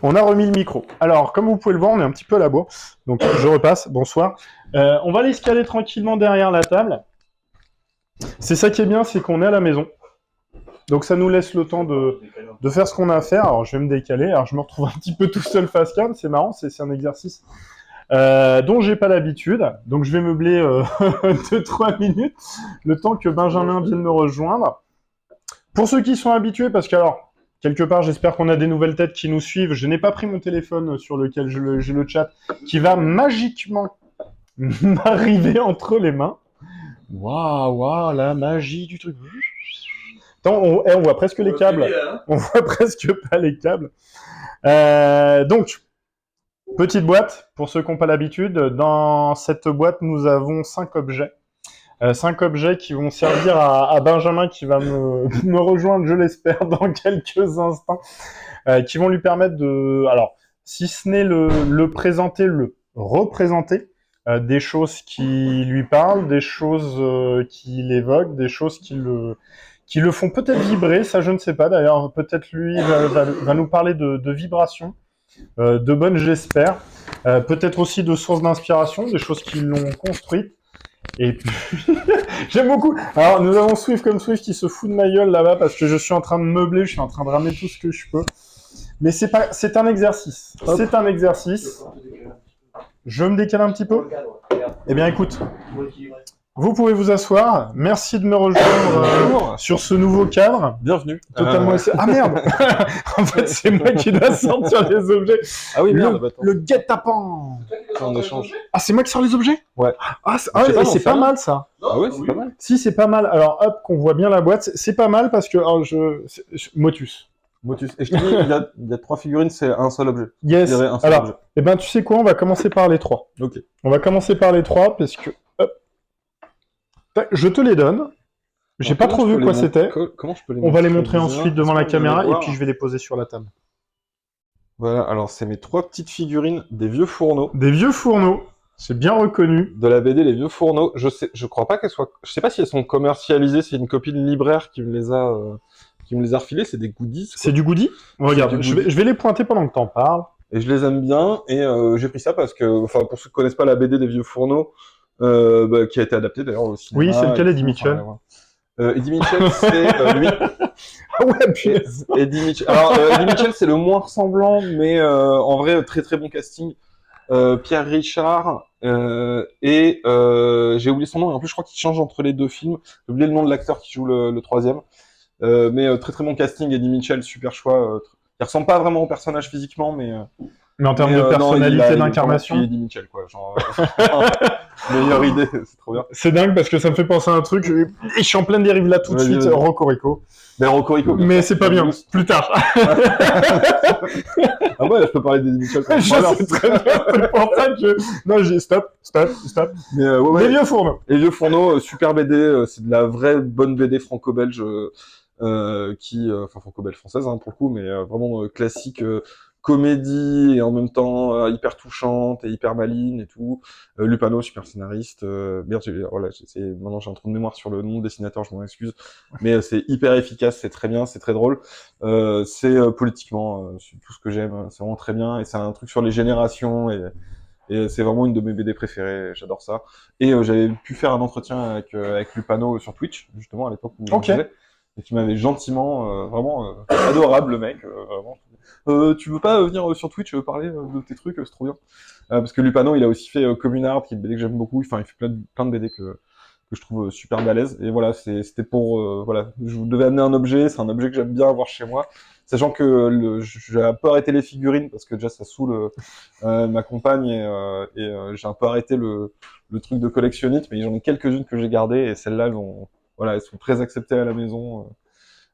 On a remis le micro. Alors, comme vous pouvez le voir, on est un petit peu à la bourre. Donc, je repasse. Bonsoir. On va aller se caler tranquillement derrière la table. C'est ça qui est bien, c'est qu'on est à la maison. Donc, ça nous laisse le temps de faire ce qu'on a à faire. Alors, je vais me décaler. Alors, je me retrouve un petit peu tout seul face cam. C'est marrant, c'est un exercice dont j'ai pas l'habitude. Donc, je vais meubler 2-3 minutes, le temps que Benjamin vienne me rejoindre. Pour ceux qui sont habitués, parce que alors, quelque part, j'espère qu'on a des nouvelles têtes qui nous suivent. Je n'ai pas pris mon téléphone sur lequel j'ai le chat qui va magiquement m'arriver entre les mains. Waouh, la magie du truc. Attends, on voit presque les câbles. On voit presque pas les câbles. Donc, petite boîte, pour ceux qui n'ont pas l'habitude. Dans cette boîte, nous avons 5 objets. 5 objets qui vont servir à Benjamin qui va me rejoindre, je l'espère, dans quelques instants, qui vont lui permettre de, alors, si ce n'est le présenter, le représenter, des choses qui lui parlent, des choses qui l'évoquent, des choses qui le font peut-être vibrer, ça je ne sais pas d'ailleurs, peut-être lui va nous parler de vibrations, de bonnes j'espère, peut-être aussi de sources d'inspiration, des choses qui l'ont construite. Et puis, j'aime beaucoup. Alors, nous avons Swift comme Swift qui se fout de ma gueule là-bas parce que je suis en train de meubler, je suis en train de ramener tout ce que je peux. Mais c'est un exercice. C'est un exercice. Je me décale un petit peu. Eh bien, écoute, vous pouvez vous asseoir. Merci de me rejoindre sur ce nouveau cadre. Bienvenue. Totalement. Ah merde. En fait, c'est moi qui dois sortir les objets. Ah oui, merde. Le guet-apens. On échange. Ah, c'est moi qui sors les objets? Ouais. Ah, c'est pas mal ça. Ah ouais, c'est pas mal. Si, c'est pas mal. Alors, hop, qu'on voit bien la boîte. C'est pas mal parce que Motus. Motus. Et je te dis, il y a 3 figurines, c'est un seul objet. Yes. Un seul Alors, objet. eh ben, tu sais quoi? On va commencer par les 3. Ok. On va commencer par les 3 parce que, hop, je te les donne. J'ai pas trop vu quoi c'était. Comment je peux les On va les montrer montrer ensuite devant la caméra et puis je vais les poser sur la table. Voilà, alors c'est mes 3 petites figurines des vieux fourneaux. Des vieux fourneaux. C'est bien reconnu. De la BD Les Vieux Fourneaux. Je crois pas qu'elles soient, je sais pas si elles sont commercialisées, c'est une copine libraire qui me les a refilées, c'est des goodies. Quoi. C'est du goodie? Regarde, je vais les pointer pendant que t'en parles. Et je les aime bien, et j'ai pris ça parce que, enfin, pour ceux qui connaissent pas la BD des Vieux Fourneaux, qui a été adaptée d'ailleurs au cinéma. Oui, c'est lequel, Eddie Mitchell? Eddie Mitchell, c'est lui. Ah ouais, punaise. Eddie Mitchell. Alors, Eddie Mitchell, c'est le moins ressemblant, mais en vrai, très très bon casting. Pierre Richard et j'ai oublié son nom. Et en plus, je crois qu'il change entre les deux films. J'ai oublié le nom de l'acteur qui joue le troisième. Mais très très bon casting. Eddie Mitchell, super choix. Il ressemble pas vraiment au personnage physiquement, mais en termes de personnalité, d'incarnation. Eddie Mitchell, quoi. Genre, meilleure idée, c'est trop bien. C'est dingue parce que ça me fait penser à un truc. Et je suis en pleine dérive là tout de suite. Rocorico. Mais Rocorico. Mais c'est pas bien. Plus tard. Ah ouais, je peux parler d'Eddie Mitchell. Je sais très bien. C'est pour ça que non, j'ai stop. Mais ouais. Les vieux fourneaux. Les vieux fourneaux, super BD. C'est de la vraie bonne BD franco-belge. Enfin franco-belge française hein, pour le coup, mais vraiment classique, comédie et en même temps hyper touchante et hyper maligne et tout. Lupano, super scénariste. Merde, voilà, maintenant j'ai un trou de mémoire sur le nom de dessinateur, je m'en excuse, mais c'est hyper efficace, c'est très bien, c'est très drôle. C'est politiquement c'est tout ce que j'aime, c'est vraiment très bien et c'est un truc sur les générations et c'est vraiment une de mes BD préférées, j'adore ça. Et j'avais pu faire un entretien avec Lupano sur Twitch justement à l'époque où on faisait. Et qui m'avait gentiment, vraiment adorable le mec, vraiment. Tu veux pas venir sur Twitch parler de tes trucs, c'est trop bien. Parce que Lupano, il a aussi fait Communard, qui est une BD que j'aime beaucoup. Enfin, il fait plein de BD que je trouve super balèze. Et voilà, c'était pour, voilà, je vous devais amener un objet. C'est un objet que j'aime bien avoir chez moi, sachant que j'ai un peu arrêté les figurines parce que déjà ça saoule ma compagne et j'ai un peu arrêté le truc de collectionnite, mais j'en ai quelques-unes que j'ai gardées et celles-là, voilà, elles sont très acceptées à la maison.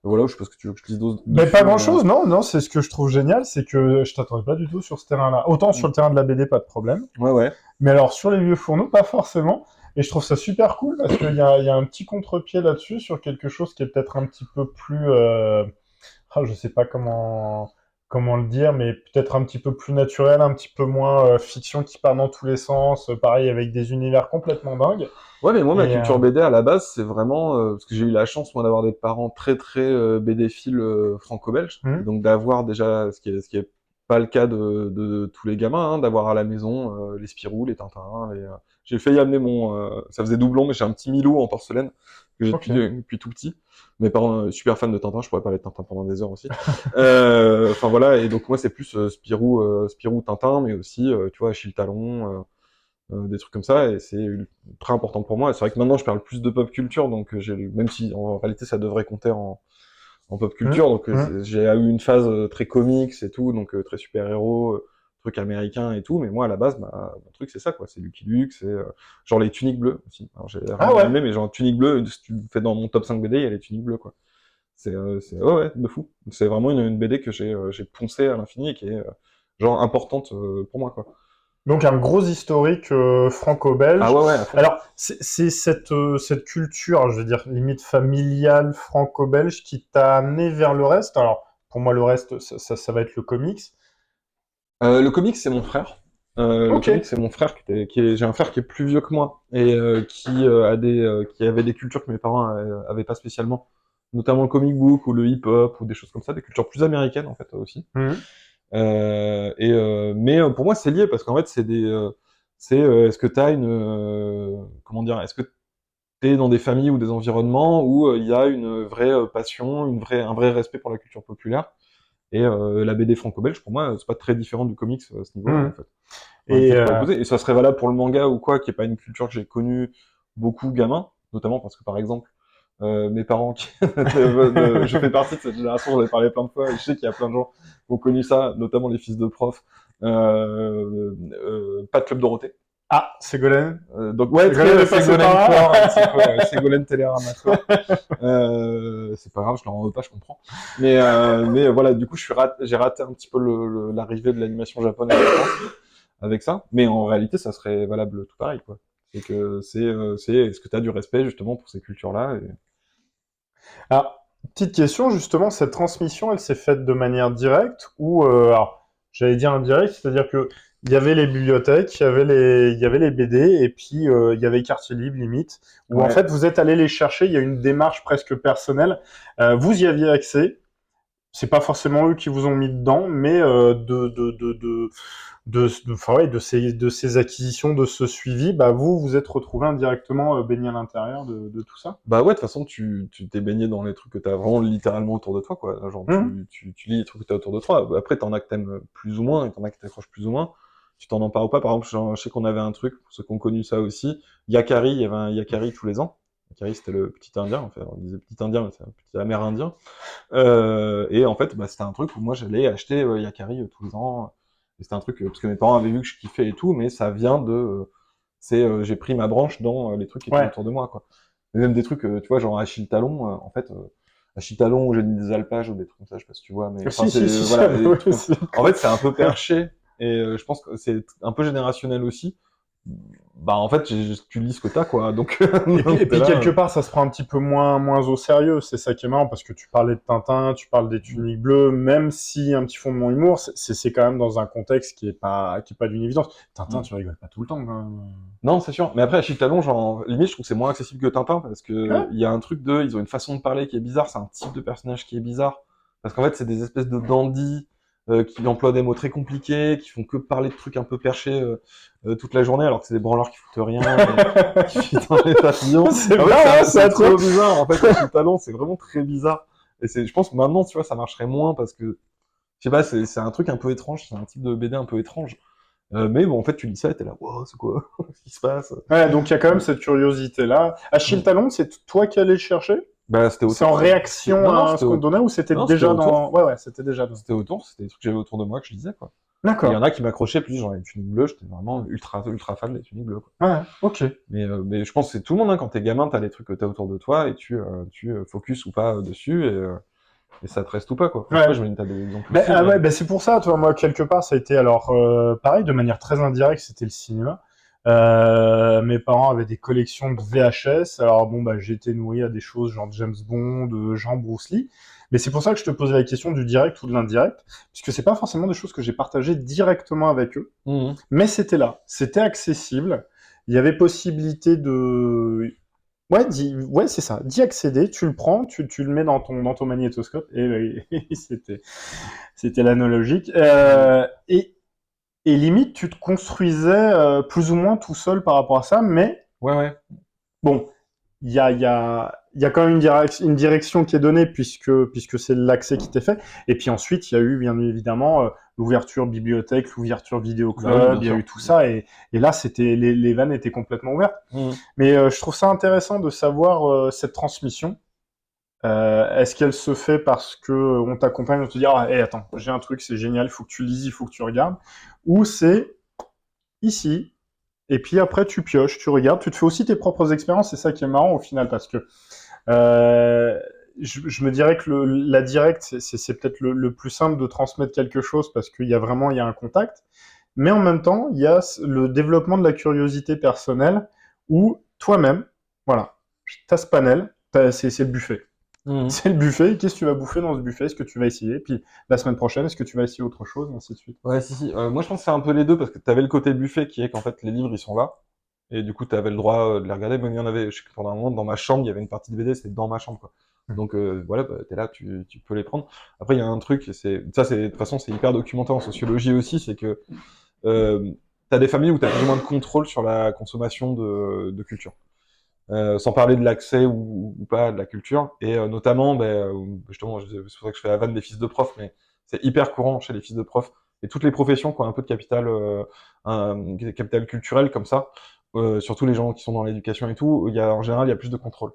Voilà, je sais pas ce que tu veux que je te dise d'autres. Mais pas grand-chose, non, c'est ce que je trouve génial, c'est que je t'attendais pas du tout sur ce terrain-là. Autant sur le terrain de la BD, pas de problème. Ouais. Mais alors, sur les vieux fourneaux, pas forcément. Et je trouve ça super cool parce qu'il y a un petit contre-pied là-dessus sur quelque chose qui est peut-être un petit peu plus... je sais pas comment le dire, mais peut-être un petit peu plus naturel, un petit peu moins fiction qui part dans tous les sens, pareil avec des univers complètement dingues. Ouais, mais moi, ma culture BD à la base, c'est vraiment parce que j'ai eu la chance moi d'avoir des parents très très BD-philes franco-belges, donc d'avoir déjà ce qui est pas le cas de tous les gamins, hein, d'avoir à la maison les Spirou, les Tintins. J'ai failli amener ça faisait doublon, mais j'ai un petit Milou en porcelaine que j'ai Ok. depuis tout petit. Mes parents super fans de Tintin, je pourrais parler de Tintin pendant des heures aussi. Enfin voilà, et donc moi c'est plus Spirou, Tintin, mais aussi tu vois Achille Talon, des trucs comme ça, et c'est très important pour moi. Et c'est vrai que maintenant je parle plus de pop culture, donc même si en réalité ça devrait compter en pop Hum, culture. Donc hum. j'ai eu une phase très comics et tout, donc très super-héros, trucs américains et tout. Mais moi à la base, mon truc c'est ça quoi, c'est Lucky Luke, c'est genre les tuniques bleues aussi. Alors j'ai Ah rarement ouais. aimé, mais genre tuniques bleues, si tu fais dans mon top 5 BD, il y a les tuniques bleues quoi. Ouais, ouais, de fou. C'est vraiment une BD que j'ai poncé à l'infini et qui est genre importante pour moi quoi. Donc un gros historique Ah franco-belge. ouais ouais à fond. Alors c'est cette culture, je veux dire limite familiale franco-belge qui t'a amené vers le reste. Alors pour moi le reste ça va être le comics. Le comics, c'est mon frère. Le Ok. comics, c'est mon frère j'ai un frère qui est plus vieux que moi et qui avait des cultures que mes parents avaient pas spécialement, notamment le comic book ou le hip-hop ou des choses comme ça, des cultures plus américaines en fait aussi. Mhm. Mais pour moi, c'est lié parce qu'en fait, est-ce que t'as comment dire, est-ce que t'es dans des familles ou des environnements où il y a une vraie passion, un vrai respect pour la culture populaire. Et la BD franco-belge, pour moi, c'est pas très différent du comics à ce niveau-là, en Mhm. fait. On est Et peut-être pas opposés. Et ça serait valable pour le manga ou quoi, qui est pas une culture que j'ai connue beaucoup gamin, notamment parce que, par exemple, mes parents je fais partie de cette génération, j'en ai parlé plein de fois, et je sais qu'il y a plein de gens qui ont connu ça, notamment les fils de profs. Pas de Club Dorothée. ah Ségolène. Donc ouais, Ségolène très est passée Ségolène par Fort, un là. petit peu, Ségolène Télérama Soir. C'est pas grave, je leur en veux pas, je comprends. Mais voilà, du coup, j'ai raté un petit peu l'arrivée de l'animation japonaise en France avec ça. Mais en réalité, ça serait valable tout pareil, quoi. C'est que est-ce que tu as du respect justement pour ces cultures-là Alors, petite question, justement, cette transmission, elle s'est faite de manière directe ou, alors, j'allais dire indirecte, c'est-à-dire que il y avait les bibliothèques, il y avait les BD, et puis il y avait Quartier Libre, limite, où en Ouais. fait, vous êtes allé les chercher, il y a une démarche presque personnelle, vous y aviez accès, c'est pas forcément eux qui vous ont mis dedans, mais enfin, ouais, de ces acquisitions, de ce suivi, bah, vous vous êtes retrouvé indirectement baigné à l'intérieur de tout ça. Bah ouais, de toute façon, tu t'es baigné dans les trucs que t'as vraiment littéralement autour de toi, quoi. Genre, Hum, tu lis les trucs que t'as autour de toi. Après, t'en as que t'aimes plus ou moins, et t'en as qui t'accrochent plus ou moins. Tu t'en empares ou pas. Par exemple, je sais qu'on avait un truc, pour ceux qui ont connu ça aussi. Yakari, il y avait un Yakari tous les ans. Yakari, c'était le petit indien, enfin, on disait petit indien, mais c'est un petit amérindien. Et en fait, bah, c'était un truc où moi, j'allais acheter Yakari tous les ans. Et c'était un truc, parce que mes parents avaient vu que je kiffais et tout, mais ça vient j'ai pris ma branche dans les trucs qui étaient ouais. autour de moi, quoi. Mais même des trucs, tu vois, genre Achille Talon, en fait, Achille Talon ou Génie des Alpages ou des trucs comme ça, je sais pas si tu vois, mais enfin, Si, si, si, si, ah voilà, bah et des oui, trucs comme... c'est En cool. fait, c'est un peu perché, et je pense que c'est un peu générationnel aussi. Bah, en fait, tu lis ce que t'as, quoi, donc, Et donc t'es puis là. quelque part, ça se prend un petit peu moins au sérieux. C'est ça qui est marrant parce que tu parlais de Tintin, tu parles des tuniques bleues, même si un petit fondement humour, c'est quand même dans un contexte qui est pas d'une évidence. Tintin, Mm. tu rigoles pas tout le temps, quand même. Non, c'est sûr. Mais après, Achille Talon, genre, limite, je trouve que c'est moins accessible que Tintin, parce que Ouais. il y a un truc ils ont une façon de parler qui est bizarre, c'est un type de personnage qui est bizarre. Parce qu'en fait, c'est des espèces de dandys, qui emploient des mots très compliqués, qui font que parler de trucs un peu perchés, toute la journée, alors que c'est des branleurs qui foutent rien, et qui vivent dans les pavillons. C'est En fait, marrant, c'est ça, toi. trop bizarre, en fait, Achille Talon, c'est vraiment très bizarre. Et je pense que maintenant, tu vois, ça marcherait moins, parce que, je sais pas, c'est un truc un peu étrange, c'est un type de BD un peu étrange. Mais bon, en fait, tu lis ça et t'es là, wow, c'est quoi? Qu'est-ce qui se passe? Ouais, donc il y a quand même cette curiosité-là. Achille Talon, c'est toi qui allais le chercher? Bah, c'était C'est en autour. réaction Non, non, à ce qu'on te donnait ou c'était non, c'était déjà dans... autour. Ouais, ouais, c'était déjà dans... C'était autour, c'était des trucs que j'avais autour de moi que je lisais, quoi. Et il y en D'accord. a qui m'accrochaient plus, genre les tuniques bleues, j'étais vraiment ultra fan des tuniques bleues, quoi. Ouais, ok. Mais je pense que c'est tout le monde, hein, quand t'es gamin, t'as les trucs que t'as autour de toi et tu focus ou pas dessus et ça te reste ou pas, quoi. Enfin, je sais pas, Ouais. j'imagine que t'as des exemples Ben, aussi, ah mais. ouais, ben c'est pour ça, toi, moi, quelque part, ça a été, alors, pareil, de manière très indirecte, c'était le cinéma. Mes parents avaient des collections de VHS, alors bon, bah, j'ai été nourri à des choses genre James Bond, Jean Bruce Lee, mais c'est pour ça que je te posais la question du direct ou de l'indirect, puisque c'est pas forcément des choses que j'ai partagées directement avec eux, Mhm. mais c'était là, c'était accessible, il y avait possibilité de... Ouais, c'est ça. D'y accéder, tu le prends, tu le mets dans ton magnétoscope, et c'était l'analogique. Et limite, tu te construisais plus ou moins tout seul par rapport à ça, mais Ouais. bon, il y a quand même une direction qui est donnée puisque c'est l'accès qui t'est fait. Et puis ensuite, il y a eu bien évidemment l'ouverture bibliothèque, l'ouverture vidéo Bah oui, bien club, il y a sûr. eu tout ça. Et là, les vannes étaient complètement ouvertes. Mais je trouve ça intéressant de savoir cette transmission. Est-ce qu'elle se fait parce que on t'accompagne, on te dit ah, hey, attends, j'ai un truc, c'est génial, il faut que tu lises, il faut que tu regardes, ou c'est ici, et puis après tu pioches, tu regardes, tu te fais aussi tes propres expériences, c'est ça qui est marrant au final, parce que euh, je me dirais que la directe, c'est peut-être le plus simple de transmettre quelque chose, parce qu'il y a vraiment il y a un contact, mais en même temps, il y a le développement de la curiosité personnelle, où toi-même, voilà, t'as ce panel, c'est le buffet. Mhm. C'est le buffet, qu'est-ce que tu vas bouffer dans ce buffet? Est-ce que tu vas essayer? Puis la semaine prochaine, est-ce que tu vas essayer autre chose? Et ainsi de suite. Ouais, si. Moi, je pense que c'est un peu les deux, parce que t'avais le côté buffet qui est qu'en fait, les livres, ils sont là. Et du coup, t'avais le droit de les regarder. Même il y en avait, je sais que pendant un moment, dans ma chambre, il y avait une partie de BD, c'était dans ma chambre, quoi. Donc, voilà, bah, t'es là, tu peux les prendre. Après, il y a un truc, de toute façon, c'est hyper documenté en sociologie aussi, c'est que, euh, t'as des familles où t'as plus ou moins de contrôle sur la consommation de culture. Sans parler de l'accès ou pas de la culture. Et notamment, justement, c'est pour ça que je fais la vanne des fils de profs, mais c'est hyper courant chez les fils de profs et toutes les professions qui ont un peu de capital, un capital culturel comme ça. Surtout les gens qui sont dans l'éducation et tout, en général, il y a plus de contrôle.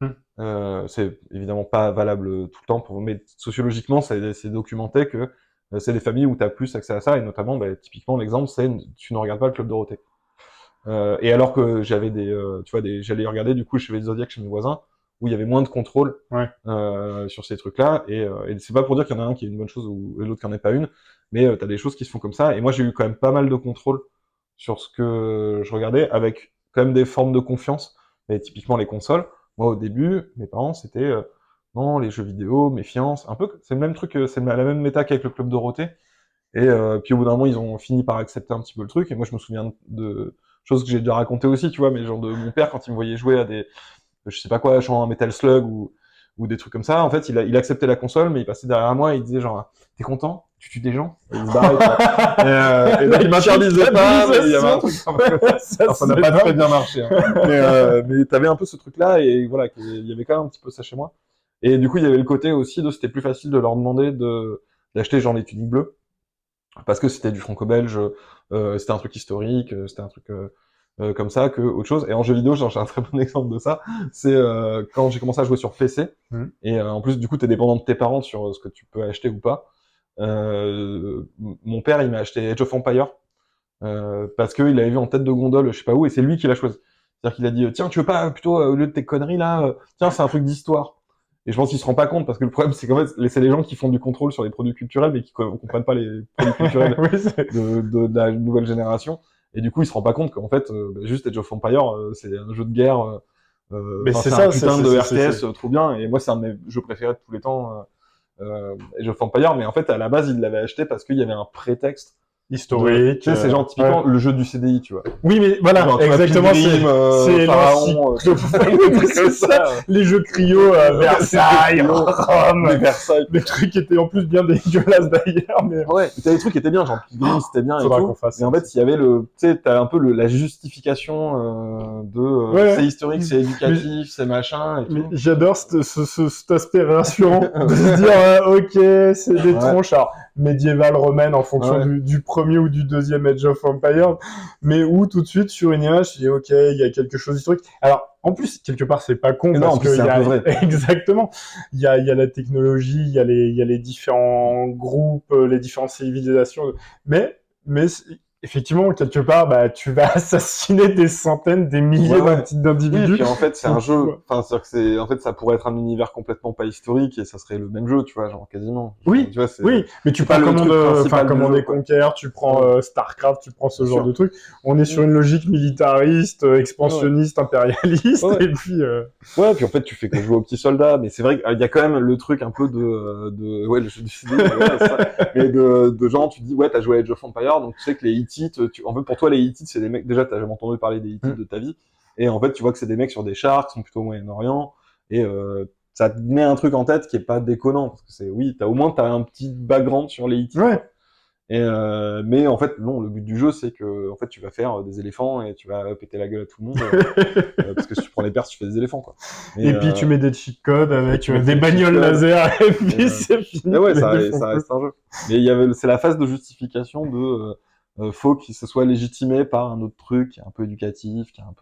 Hmm. C'est évidemment pas valable tout le temps, mais sociologiquement, c'est documenté que c'est des familles où tu as plus accès à ça, et notamment, typiquement, l'exemple, c'est tu ne regardes pas le Club Dorothée. Et alors que j'avais j'allais regarder du coup chez les Zodiac chez mes voisins où il y avait moins de contrôle Ouais. sur ces trucs-là. Et c'est pas pour dire qu'il y en a un qui est une bonne chose ou l'autre qui en est pas une, mais t'as des choses qui se font comme ça. Et moi j'ai eu quand même pas mal de contrôle sur ce que je regardais, avec quand même des formes de confiance. Mais typiquement les consoles. Moi au début, mes parents c'était non, les jeux vidéo, méfiance, un peu. C'est le même truc, c'est la même méta qu'avec le Club Dorothée. Et puis au bout d'un moment, ils ont fini par accepter un petit peu le truc. Et moi, je me souviens de choses que j'ai déjà racontées aussi, tu vois, mais genre de mon père quand il me voyait jouer à des, je sais pas quoi, genre un Metal Slug ou des trucs comme ça. En fait, il acceptait la console, mais il passait derrière moi et il disait genre, t'es content? Tu tues des gens? Et il se barrait, quoi. Et donc il m'interdisait pas, mais il y avait un truc. Alors, ça n'a pas très bien marché, hein. Mais t'avais un peu ce truc-là, et voilà, il y avait quand même un petit peu ça chez moi. Et du coup, il y avait le côté aussi c'était plus facile de leur demander d'acheter genre les tuniques bleues parce que c'était du franco-belge, c'était un truc historique, c'était un truc comme ça que autre chose. Et en jeu vidéo, j'ai un très bon exemple de ça. C'est quand j'ai commencé à jouer sur PC. Et en plus, du coup, t'es dépendant de tes parents sur ce que tu peux acheter ou pas. Mon père, il m'a acheté Age of Empire parce qu'il avait vu en tête de gondole, je sais pas où, et c'est lui qui l'a choisi. C'est-à-dire qu'il a dit tiens, tu veux pas plutôt au lieu de tes conneries là, tiens, c'est un truc d'histoire. Et je pense qu'il se rend pas compte parce que le problème c'est qu'en fait c'est les gens qui font du contrôle sur les produits culturels mais qui comprennent pas les produits culturels Oui, de la nouvelle génération. Et du coup il se rend pas compte qu'en fait juste Age of Empire c'est un jeu de guerre, mais c'est c'est un ça, putain de RTS trop bien, et moi c'est un de mes jeux préférés de tous les temps, Age of Empire. Mais en fait à la base il l'avait acheté parce qu'il y avait un prétexte historique. tu sais, c'est genre typiquement le jeu du CDI, tu vois. Oui, mais voilà, Genre, tu vois, exactement, Pilgrim, c'est Pharaon, c'est ça, les jeux cryo, Versailles, Rome, les Versailles. les trucs qui étaient en plus bien dégueulasses d'ailleurs, mais Ouais, t'as des trucs qui étaient bien, genre Pilgrim, c'était bien et faudra tout. qu'on fasse Mais en ça. fait, il y avait tu sais, t'as un peu la justification Ouais. c'est historique, c'est éducatif, c'est machin et Mais tout. j'adore cet aspect rassurant de se dire ok, c'est des tronches alors, médiévales, romaines en fonction du premier ou du deuxième Age of Empires, mais où tout de suite sur une image, je dis ok, il y a quelque chose d'historique. Alors en plus quelque part c'est pas con Non, parce en plus, que c'est un peu vrai. exactement, il y a la technologie, il y a les différents groupes, les différentes civilisations, mais effectivement, quelque part, bah, tu vas assassiner des centaines, des milliers d'individus. Oui, puis en fait, c'est un jeu. Enfin, c'est-à-dire que en fait, ça pourrait être un univers complètement pas historique et ça serait le même jeu, tu vois, genre quasiment. Oui, Tu vois, c'est, oui, mais tu c'est pas prends le truc principal du Command jeu, et quoi. Conquer, tu prends Starcraft, tu prends ce Bien genre sûr. de truc. On est sur une logique militariste, expansionniste, impérialiste, Ouais. et puis. Ouais, puis en fait, tu fais que jouer aux petits soldats, mais c'est vrai qu'il y a quand même le truc un peu ouais, le jeu du CD, ouais, ça. Mais de gens, tu te dis, ouais, t'as joué à Age of Empire, donc tu sais que les Hittites, en fait, pour toi, les Hittites, c'est des mecs, déjà, t'as jamais entendu parler des Hittites de ta vie, Et en fait, tu vois que c'est des mecs sur des chars qui sont plutôt au Moyen-Orient, et ça te met un truc en tête qui est pas déconnant, parce que oui, au moins t'as un petit background sur les Hittites. Ouais. Et mais en fait, non, le but du jeu, c'est que en fait, tu vas faire des éléphants et tu vas péter la gueule à tout le monde, parce que si tu prends les pertes, tu fais des éléphants, quoi. Et puis tu mets des cheat codes avec tu mets des des bagnoles cheat codes. laser, et puis c'est fini. Mais ouais, les ça deux font reste un jeu. Mais c'est la phase de justification de faut que ce soit légitimé par un autre truc qui est un peu éducatif, qui a un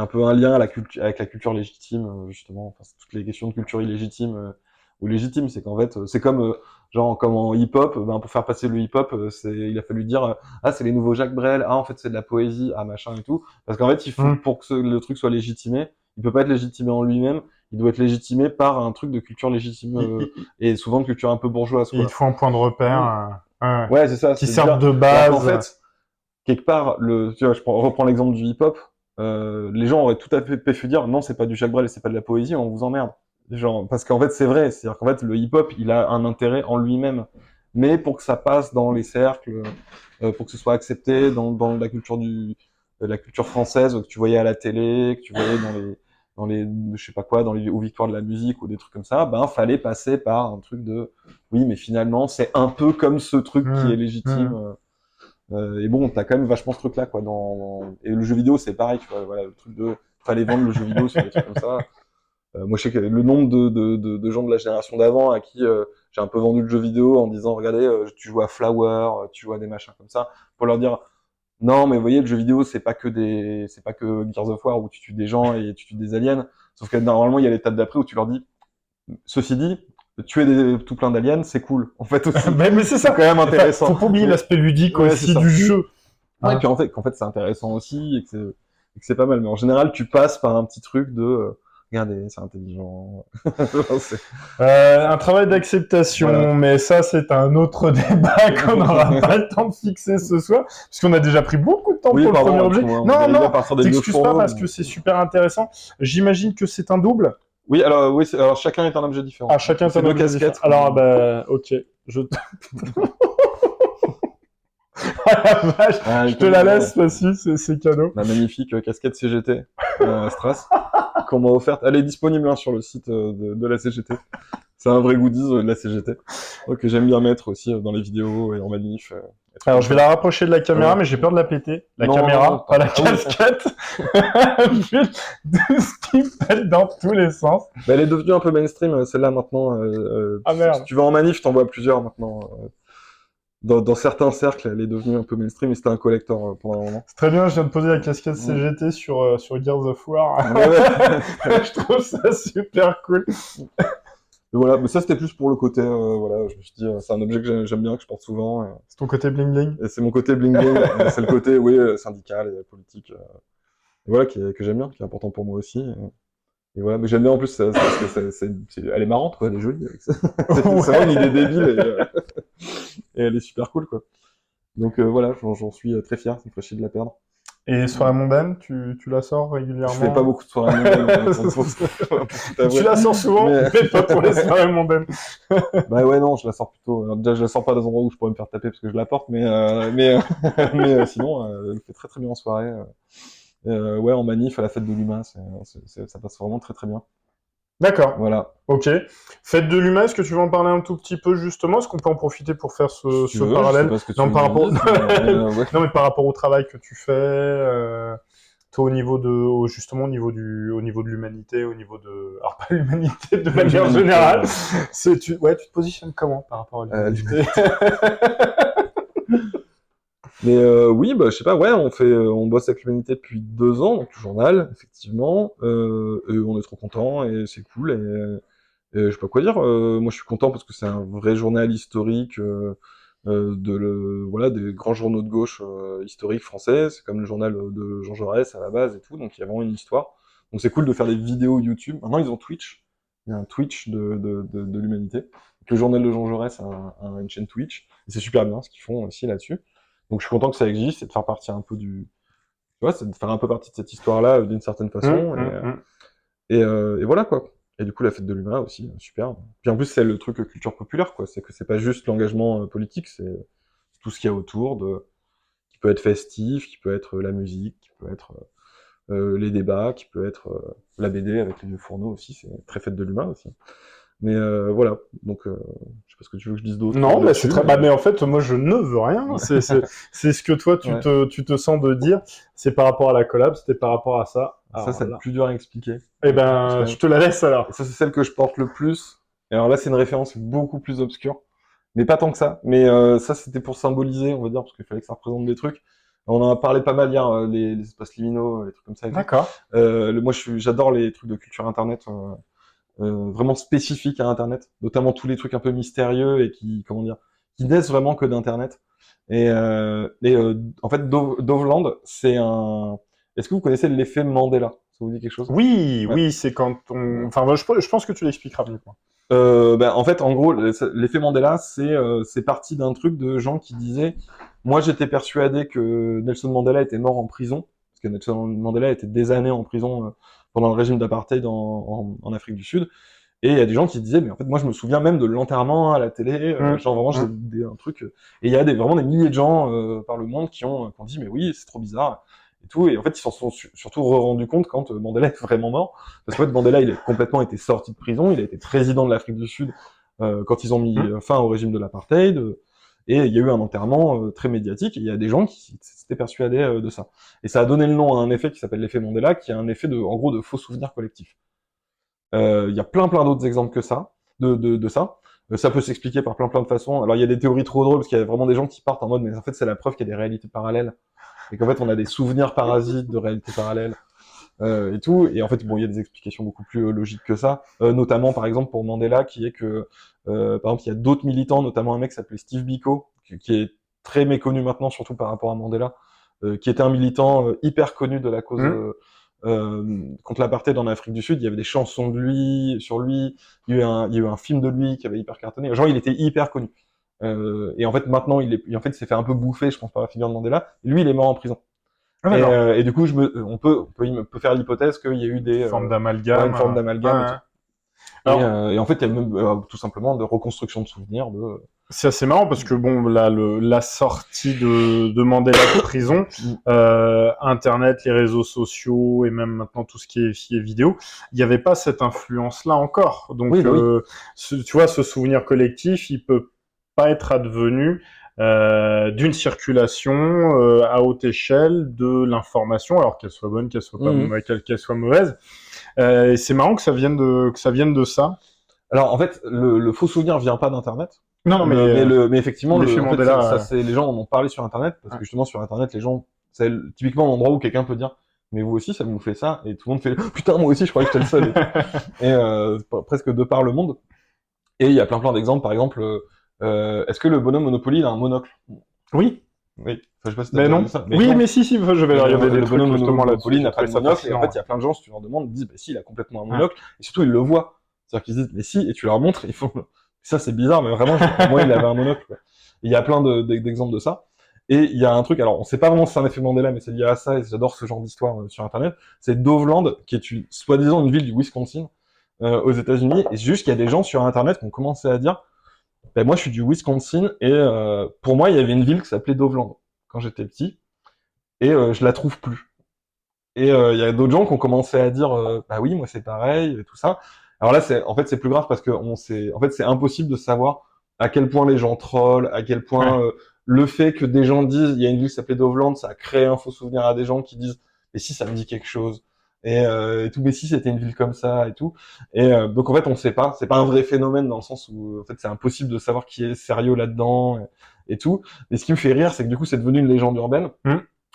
peu un lien à avec la culture légitime, justement. Enfin, c'est toutes les questions de culture illégitime ou légitime, c'est qu'en fait, c'est comme genre comme en hip-hop, ben, pour faire passer le hip-hop, il a fallu dire ah c'est les nouveaux Jacques Brel, ah en fait c'est de la poésie, ah machin et tout, parce qu'en fait il faut pour que le truc soit légitimé, il peut pas être légitimé en lui-même, il doit être légitimé par un truc de culture légitime et souvent de culture un peu bourgeoise, quoi. Il te faut un point de repère. Ouais, c'est ça. Qui C'est servent dire, de base. alors qu'en fait, quelque part, tu vois, reprends l'exemple du hip-hop. Les gens auraient tout à fait pu dire non, c'est pas du Jacques Brel et c'est pas de la poésie, on vous emmerde. Genre, parce qu'en fait, c'est vrai. C'est-à-dire qu'en fait, le hip-hop, il a un intérêt en lui-même. Mais pour que ça passe dans les cercles, pour que ce soit accepté dans la culture la culture française que tu voyais à la télé, que tu voyais dans les, je sais pas quoi, dans les aux victoires de la musique ou des trucs comme ça, ben, fallait passer par un truc de, oui, mais finalement, c'est un peu comme ce truc qui est légitime. Et bon, t'as quand même vachement ce truc-là, quoi. Et le jeu vidéo, c'est pareil, tu vois. Voilà, le truc de fallait vendre le jeu vidéo sur des trucs comme ça. Moi, je sais que le nombre de gens de la génération d'avant à qui j'ai un peu vendu le jeu vidéo en disant, regardez, tu joues à Flower, tu joues à des machins comme ça, pour leur dire, non, mais vous voyez, le jeu vidéo, c'est pas que Gears of War où tu tues des gens et tu tues des aliens. Sauf que normalement, il y a l'étape d'après où tu leur dis, ceci dit, tuer tout plein d'aliens, c'est cool. En fait, aussi. mais c'est ça. C'est quand même intéressant. Faut pas oublier l'aspect ludique aussi du jeu. Ouais, et puis en fait, c'est intéressant aussi et que c'est pas mal. Mais en général, tu passes par un petit truc de regardez, c'est intelligent. Un travail d'acceptation, voilà. mais ça, c'est un autre débat qu'on n'aura pas le temps de fixer ce soir, puisqu'on a déjà pris beaucoup de temps pour le premier objet. Non, t'excuses pas parce que c'est super intéressant. J'imagine que c'est un double. Oui, alors chacun est un objet différent. Ah, chacun est un objet différent. Alors, bah, ok. Ah la vache, je te la laisse, vas-y, c'est cadeau. La magnifique casquette CGT Strass qu'on m'a offerte. Elle est disponible hein, sur le site de la CGT. C'est un vrai goodies de la CGT que j'aime bien mettre aussi dans les vidéos et en manif. Alors je vais la rapprocher de la caméra, mais j'ai peur de la péter. La caméra, pas la casquette. Vu de ce qui pète dans tous les sens. Mais elle est devenue un peu mainstream, celle-là maintenant. Ah merde. Si tu vas en manif, t'en vois plusieurs maintenant. Dans certains cercles, elle est devenue un peu mainstream et c'était un collector pendant un moment. C'est très bien, je viens de poser la casquette CGT sur Gears of War. Ouais. Je trouve ça super cool. Mais voilà, mais ça c'était plus pour le côté, voilà, je me suis dit, c'est un objet que j'aime bien, que je porte souvent. C'est ton côté bling bling. Et c'est mon côté bling bling, c'est le côté, oui, syndical et politique. Et voilà, que j'aime bien, qui est important pour moi aussi. Et voilà, mais j'aime bien en plus parce que elle est marrante, quoi, elle est jolie. C'est vraiment une idée débile et elle est super cool, quoi. Donc voilà, j'en suis très fier, ça me ferait chier de la perdre. Et soirée mondaine, tu la sors régulièrement? Je fais pas beaucoup de soirées mondaines. Tu la sors souvent, mais pas pour les soirées mondaines. Bah ouais, non, je la sors plutôt. Alors, déjà, je la sors pas dans des endroits où je pourrais me faire taper parce que je la porte, mais sinon, elle fait très très bien en soirée. Ouais, en manif, à la fête de l'humain, ça passe vraiment très très bien. D'accord. Voilà. Ok. Fête de l'humain, est-ce que tu veux en parler un tout petit peu justement? Est-ce qu'on peut en profiter pour faire ce parallèle? Non, par rapport... ouais. Non, mais par rapport au travail que tu fais, toi au niveau de justement au niveau de l'humanité, au niveau de alors pas l'humanité de manière générale. Tu te positionnes comment par rapport à l'humanité? Mais oui, bah je sais pas, ouais, on bosse avec l'humanité depuis 2 ans, donc le journal, effectivement, et on est trop contents et c'est cool et je sais pas quoi dire. Moi, je suis content parce que c'est un vrai journal historique voilà des grands journaux de gauche historiques français. C'est comme le journal de Jean Jaurès à la base et tout, donc il y a vraiment une histoire. Donc c'est cool de faire des vidéos YouTube. Maintenant, ils ont Twitch. Il y a un Twitch de l'humanité. Donc, le journal de Jean Jaurès a une chaîne Twitch et c'est super bien ce qu'ils font aussi là-dessus. Donc je suis content que ça existe et de faire partie un peu tu vois, c'est de faire un peu partie de cette histoire-là d'une certaine façon. Et voilà quoi. Et du coup la fête de l'humain aussi, super. Puis en plus c'est le truc culture populaire quoi, c'est que c'est pas juste l'engagement politique, c'est tout ce qu'il y a autour qui peut être festif, qui peut être la musique, qui peut être les débats, qui peut être la BD avec les vieux fourneaux aussi, c'est très fait de l'humain aussi. Mais voilà, donc je sais pas ce que tu veux que je dise d'autre. Non, mais là-dessus, c'est très. Bah, mais en fait, moi, je ne veux rien. C'est ce que toi, Ouais. tu te sens de dire. C'est par rapport à la collab, c'était par rapport à ça. Ça, Alors, c'est là. plus dur à expliquer. Eh Parce ben, que- je te la laisse alors. Et ça, c'est celle que je porte le plus. Et alors là, c'est une référence beaucoup plus obscure. Mais pas tant que ça. Mais ça, c'était pour symboliser, on va dire, parce qu'il fallait que ça représente des trucs. On en a parlé pas mal hier, les espaces liminaux, les trucs comme ça. Et tout. D'accord. Moi, j'adore les trucs de culture internet, vraiment spécifiques à internet, notamment tous les trucs un peu mystérieux et qui, comment dire, qui naissent vraiment que d'internet. En fait, Doveland, c'est un. Est-ce que vous connaissez l'effet Mandela? Ça vous dit quelque chose? Oui, Ouais. oui, c'est quand on. Enfin, moi, je pense que tu l'expliqueras mieux que moi. En fait, en gros, l'effet Mandela, c'est parti d'un truc de gens qui disaient, moi, j'étais persuadé que Nelson Mandela était mort en prison, parce que Nelson Mandela était des années en prison pendant le régime d'apartheid en Afrique du Sud. Et il y a des gens qui disaient, mais en fait, moi, je me souviens même de l'enterrement à la télé, genre vraiment, j'ai un truc. Et il y a vraiment des milliers de gens par le monde qui ont dit, mais oui, c'est trop bizarre et tout. Et en fait, ils s'en sont surtout rendus compte quand Mandela est vraiment mort, parce qu'en fait, Mandela, il a complètement été sorti de prison, il a été président de l'Afrique du Sud quand ils ont mis fin au régime de l'apartheid. Et il y a eu un enterrement très médiatique, et il y a des gens qui s'étaient persuadés de ça. Et ça a donné le nom à un effet qui s'appelle l'effet Mandela, qui est un effet en gros, de faux souvenirs collectifs. Il y a plein d'autres exemples que ça, de ça. Ça peut s'expliquer par plein de façons. Alors il y a des théories trop drôles parce qu'il y a vraiment des gens qui partent en mode mais en fait c'est la preuve qu'il y a des réalités parallèles et qu'en fait on a des souvenirs parasites de réalités parallèles et tout. Et en fait bon il y a des explications beaucoup plus logiques que ça, notamment par exemple pour Mandela qui est que par exemple il y a d'autres militants, notamment un mec qui s'appelait Steve Biko qui est très méconnu maintenant surtout par rapport à Mandela, qui était un militant hyper connu de la cause contre l'apartheid en Afrique du Sud. Il y avait des chansons de lui, sur lui. Il y a eu un film de lui qui avait hyper cartonné. Genre, il était hyper connu. Et en fait, maintenant, il s'est fait un peu bouffer, je pense, par la figure de Mandela. Lui, il est mort en prison. Ah, d'accord. Et du coup, on peut faire l'hypothèse qu'il y a eu Une forme d'amalgame. une forme d'amalgame. Ouais. Et tout. Alors, Et en fait, il y a même tout simplement de reconstruction de souvenirs. c'est assez marrant parce que bon, là, la sortie de Mandela de prison, Internet, les réseaux sociaux et même maintenant tout ce qui est vidéo, il n'y avait pas cette influence-là encore. Donc, Oui, bah oui. tu vois, ce souvenir collectif, il peut pas être advenu d'une circulation à haute échelle de l'information, alors qu'elle soit bonne, qu'elle soit pas, qu'elle soit mauvaise. Et c'est marrant que ça vienne de ça. Alors, en fait, le faux souvenir vient pas d'Internet. Non, Mais effectivement, l'effet en fait, Mandela, c'est les gens en ont parlé sur Internet parce que justement sur Internet, les gens, c'est typiquement l'endroit où quelqu'un peut dire, mais vous aussi, ça vous fait ça, et tout le monde fait, putain, moi aussi, je croyais que j'étais le seul. Et presque de par le monde. Et il y a plein d'exemples. Par exemple, est-ce que le bonhomme Monopoly il a un monocle? Oui. Oui. Enfin, je sais pas si t'as Mais déjà non. vu ça. Oui, non. mais si, je vais regarder des Le trucs bonhomme justement Monopoly là-dessus. n'a pas de monocle, et en fait, il y a plein de gens, si tu leur demandes, ils disent, bah si, il a complètement un monocle, et surtout, ils le voient. C'est-à-dire qu'ils disent, mais si, et tu leur montres, ils font, ça c'est bizarre, mais vraiment, moi, il avait un monocle, quoi. Il y a plein d'exemples de ça. Et il y a un truc, alors, on sait pas vraiment si c'est un effet Mandela, mais c'est lié à ça, et j'adore ce genre d'histoire sur Internet. C'est Doveland, qui est soi-disant une ville du Wisconsin, aux États-Unis, et c'est juste qu'il y a des gens sur Internet qui ont commencé à dire, ben moi, je suis du Wisconsin, et pour moi, il y avait une ville qui s'appelait Doveland, quand j'étais petit, et je la trouve plus. Et il y a d'autres gens qui ont commencé à dire bah oui moi c'est pareil et tout ça. Alors là c'est plus grave parce que en fait c'est impossible de savoir à quel point les gens trollent, à quel point le fait que des gens disent il y a une ville qui s'appelait Doveland, ça a créé un faux souvenir à des gens qui disent mais si ça me dit quelque chose et tout, mais si c'était une ville comme ça et tout. Et donc en fait on sait pas, c'est pas un vrai phénomène dans le sens où en fait c'est impossible de savoir qui est sérieux là-dedans et tout. Mais ce qui me fait rire c'est que du coup c'est devenu une légende urbaine.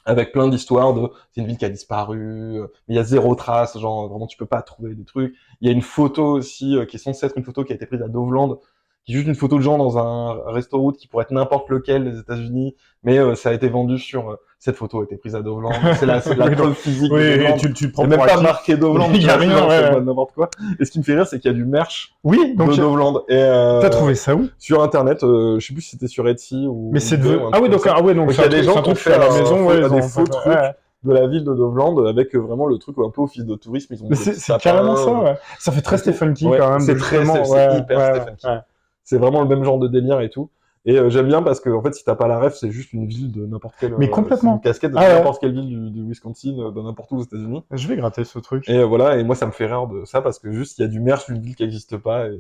Avec plein d'histoires c'est une ville qui a disparu, mais il y a zéro trace, genre vraiment tu peux pas trouver des trucs. Il y a une photo aussi qui est censée être une photo qui a été prise à Doveland, qui est juste une photo de gens dans un resto-route qui pourrait être n'importe lequel des États-Unis, mais ça a été vendu sur cette photo a été prise à Doveland. C'est la preuve physique de Doveland. Tu prends Il n'y a même pas marqué Doveland, il y a rien, c'est n'importe quoi. Et ce qui me fait rire, c'est qu'il y a du merch donc de Doveland. t'as trouvé ça où? Sur Internet, je sais plus si c'était sur Etsy ou. Mais c'est devenu. Ah oui, donc donc il y a des gens qui ont fait à la maison, des faux trucs de la ville de Doveland avec vraiment le truc un peu office de tourisme. Ils ont. Mais c'est carrément ça, ouais. Ça fait très Stephen King quand même. C'est hyper Stephen King. C'est vraiment le même genre de délire et tout. Et j'aime bien parce que en fait, si t'as pas la ref, c'est juste une ville de n'importe quelle. Mais complètement. Une casquette de Ah ouais. n'importe quelle ville du Wisconsin, de n'importe où aux États-Unis. Je vais gratter ce truc. Et voilà, et moi ça me fait rire de ça parce que juste il y a du maire sur une ville qui n'existe pas et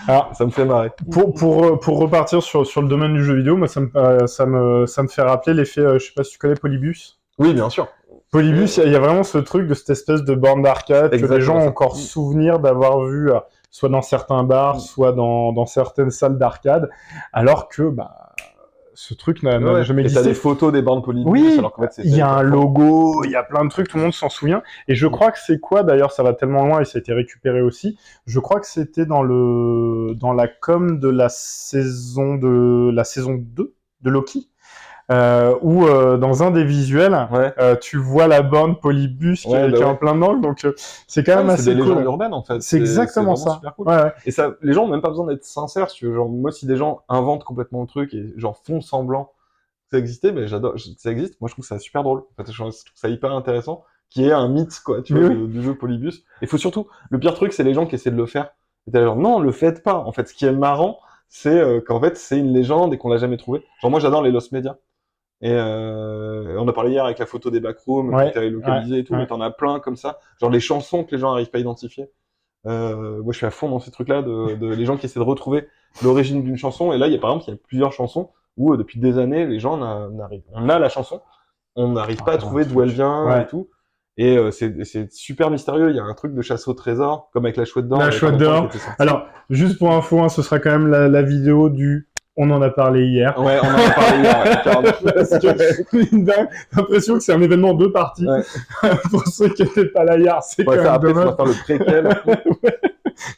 Alors, ça me fait marrer. pour repartir sur le domaine du jeu vidéo, moi ça me fait rappeler l'effet, je sais pas si tu connais Polybus. Oui, bien sûr. Polybus, il y a vraiment ce truc de cette espèce de borne d'arcade que les gens ont encore souvenir d'avoir vu, soit dans certains bars, soit dans certaines salles d'arcade, alors que ce truc n'a jamais existé. Et t'as des photos des bornes Polybus, oui, alors qu'en fait il y a un logo, il y a plein de trucs, tout le monde s'en souvient. Et je crois que c'est quoi, d'ailleurs, ça va tellement loin et ça a été récupéré aussi. Je crois que c'était dans la com de la saison 2 de Loki. Où dans un des visuels, tu vois la borne Polybus qui est en plein angle, donc c'est quand même assez cool. C'est des légendes urbaines en fait. C'est exactement ça. Super cool. Et ça, les gens ont même pas besoin d'être sincères. Si tu veux. Genre moi, si des gens inventent complètement le truc et genre font semblant que ça existait, mais j'adore, ça existe. Moi, je trouve ça super drôle. En fait, je trouve ça hyper intéressant, qu'il y ait un mythe quoi, tu vois, du jeu Polybus. Il faut surtout, le pire truc, c'est les gens qui essaient de le faire. Et t'es genre non, le faites pas. En fait, ce qui est marrant, c'est qu'en fait, c'est une légende et qu'on l'a jamais trouvé. Genre moi, j'adore les Lost Media. Et on a parlé hier avec la photo des backrooms, qui étaient localisés et tout, mais t'en as plein comme ça. Genre les chansons que les gens arrivent pas à identifier. Moi, je suis à fond dans ces trucs-là, de les gens qui essaient de retrouver l'origine d'une chanson. Et là, par exemple, il y a plusieurs chansons où depuis des années, les gens on a la chanson, on n'arrive pas à trouver d'où elle vient et tout. Et c'est super mystérieux. Il y a un truc de chasse au trésor, comme avec la chouette d'or. La chouette d'or. Alors, juste pour info, hein, ce sera quand même la vidéo du. On en a parlé hier. Ouais, on en a parlé hier. Parce que, j'ai l'impression que c'est un événement en 2 parties. Pour ceux qui n'étaient pas là hier, c'est quand même dommage. On va faire le préquel.